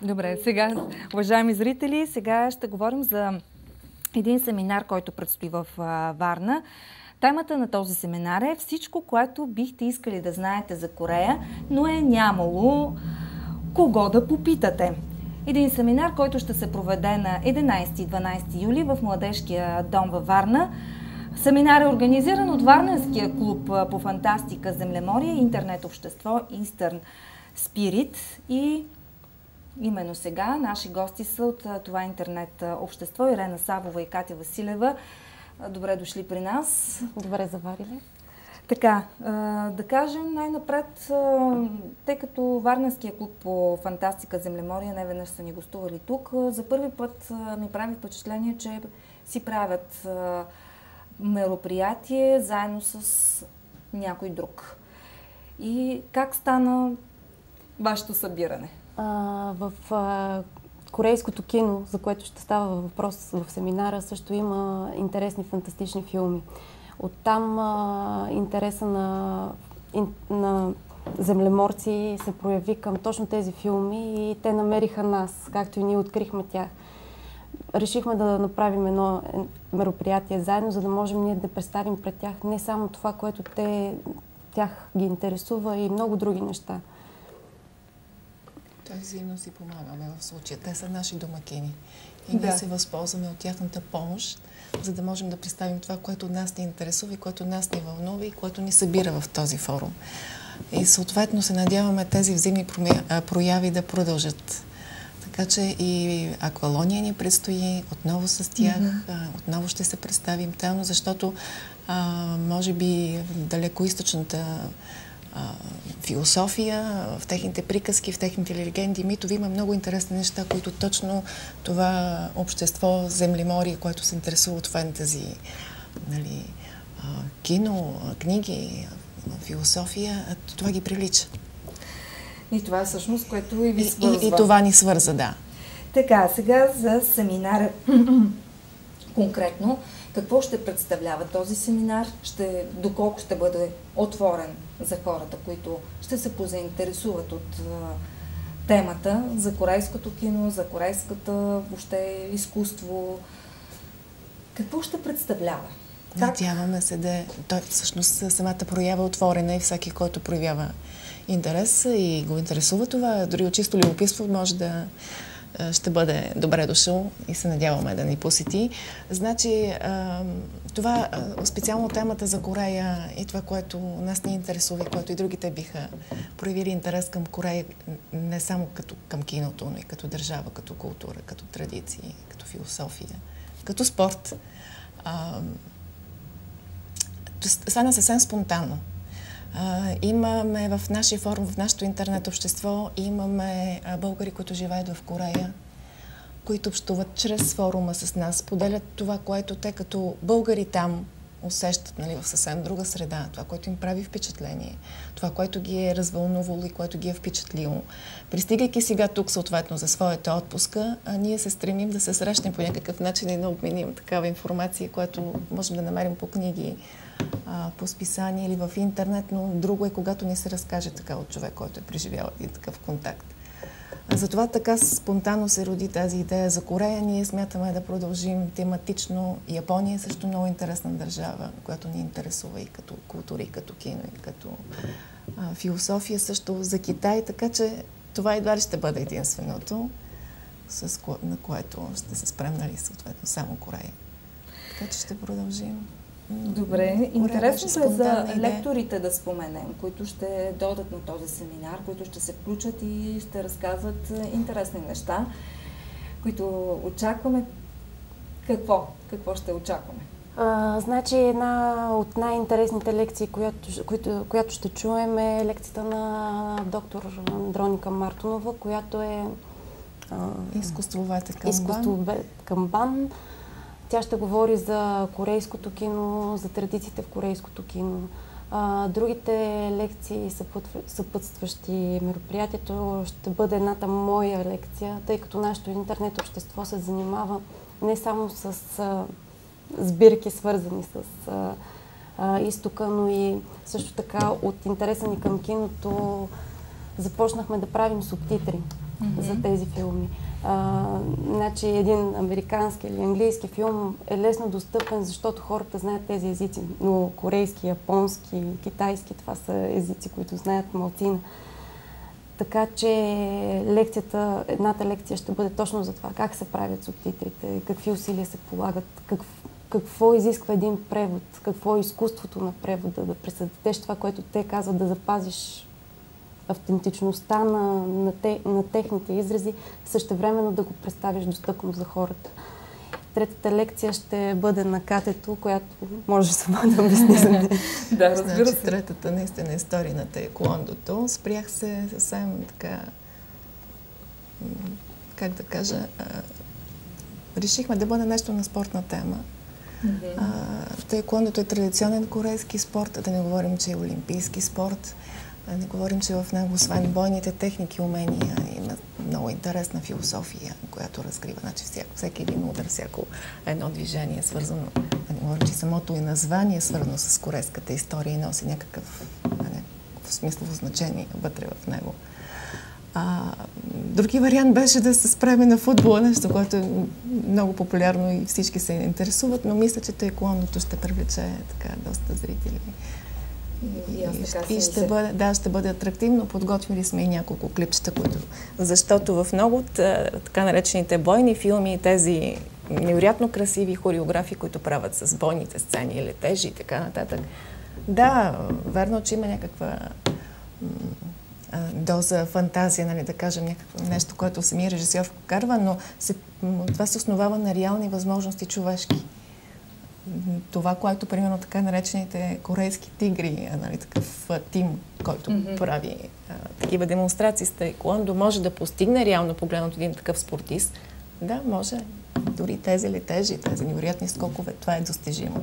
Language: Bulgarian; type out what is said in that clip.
Добре, сега, уважаеми зрители, сега ще говорим за един семинар, който предстои в Варна. Темата на този семинар е всичко, което бихте искали да знаете за Корея, но е нямало кого да попитате. Един семинар, който ще се проведе на 11 и 12 юли в Младежкия дом във Варна. Семинар е организиран от Варненския клуб по фантастика, землеморие и интернет общество Eastern Spirit. И именно сега наши гости са от това интернет общество Ирена Савова и Катя Василева. Добре дошли при нас. Добре заварили. Така, да кажем най-напред, тъй като Варненския клуб по фантастика, землеморие не веднъж са ни гостували тук, за първи път ми прави впечатление, че си правят мероприятие заедно с някой друг. И как стана вашето събиране? В корейското кино, за което ще става въпрос в семинара, също има интересни фантастични филми. Оттам интереса на землеморци се прояви към точно тези филми и те намериха нас, както и ние открихме тях. Решихме да направим едно мероприятие заедно, за да можем ние да представим пред тях не само това, което тях ги интересува, и много други неща. Той взаимно си помагаме в случая. Те са наши домакини. И ние се възползваме от тяхната помощ, за да можем да представим това, което нас ни интересува и което нас ни вълнува и което ни събира в този форум. И съответно се надяваме тези взаимни прояви да продължат. Така че и Аквалония ни предстои, отново с тях, отново ще се представим там, защото може би в далекоизточната философия, в техните приказки, в техните легенди, митови има много интересни неща, които точно това общество, землеморие, което се интересува от фентази, нали, кино, книги, философия, това ги прилича. И това е всъщност, което и ви свързва. И това ни свърза, да. Така, сега за семинара конкретно. Какво ще представлява този семинар? Доколко ще бъде отворен за хората, които ще се позаинтересуват от темата за корейското кино, за корейската въобще изкуство? Какво ще представлява? Надяваме се да... Той всъщност самата проява е отворена и всеки, който проявява интерес и го интересува това, дори от чисто любопитство може да ще бъде добре дошъл и се надяваме да ни посети. Значи, това специално темата за Корея и това, което нас ни интересува и което и другите биха проявили интерес към Корея, не само като към киното, но и като държава, като култура, като традиции, като философия, като спорт. Стана съвсем спонтанно. Имаме в нашия форум, в нашето интернет общество, имаме българи, които живеят в Корея, които общуват чрез форума с нас, поделят това, което те като българи там усещат, нали, в съвсем друга среда, това, което им прави впечатление, това, което ги е развълнувало и което ги е впечатлило. Пристигайки сега тук, съответно, за своята отпуска, ние се стремим да се срещнем по някакъв начин и да обменим такава информация, която можем да намерим по книги, по списание или в интернет, но друго е, когато ни се разкаже така от човек, който е преживял един такъв контакт. Затова така спонтанно се роди тази идея за Корея. Ние смятаме да продължим тематично. Япония е също много интересна държава, която ни интересува и като култура, и като кино, и като философия също за Китай, така че това едва ли ще бъде единственото, на което ще се спрем, нали, съответно само Корея. Така че ще продължим. Добре, интересно е за лекторите да споменем, които ще дойдат на този семинар, които ще се включат и ще разказват интересни неща, които очакваме. Какво ще очакваме? Значи една от най-интересните лекции, която ще чуем, е лекцията на доктор Андроника Мартунова, която е изкуствовед камбан. Тя ще говори за корейското кино, за традициите в корейското кино. Другите лекции, съпътстващи мероприятието, ще бъде едната моя лекция, тъй като нашето интернет общество се занимава не само с сбирки, свързани с изтока, но и също така от интереса ни към киното започнахме да правим субтитри. за тези филми. Значи един американски или английски филм е лесно достъпен, защото хората знаят тези езици. Но корейски, японски, китайски, това са езици, които знаят малцина. Така че едната лекция ще бъде точно за това, как се правят субтитрите, какви усилия се полагат, какво изисква един превод, какво е изкуството на превода, да пресъдеш това, което те казват, да запазиш автентичността на техните изрази, същевременно да го представиш достъпно за хората. Третата лекция ще бъде на Катето, която може сама да обясни за нея. Да, разбира се. Третата наистина история на таеквондото. Спрях се съвсем така, как да кажа, решихме да бъде нещо на спортна тема. Таеквондото е традиционен корейски спорт, да не говорим, че е олимпийски спорт. Не говорим, че в него, освен бойните техники, умения, има много интересна философия, която разкрива. Значи всеки един удар, всяко едно движение е свързано. Да не говорим, че самото и название е свързано с корейската история и носи някакъв смислово значение вътре в него. Други вариант беше да се спреме на футбола, нещо, което е много популярно и всички се интересуват, но мисля, че таеквондото ще привлече така доста зрители. И ще бъде атрактивно. Подготвили сме и няколко клипчета, защото в много от така наречените бойни филми и тези невероятно красиви хореографии, които правят с бойните сцени, летежи и така нататък. Да, верно, че има някаква доза фантазия, нали, да кажем, нещо, което самия режисьор вкарва, но това се основава на реални възможности човешки. Това, което, примерно, така наречените корейски тигри, нали, такъв тим, който прави такива демонстрации с таеквондо, може да постигне реално погледнато един такъв спортист. Да, може. Дори тези летежи, тези невероятни скокове, това е достижимо.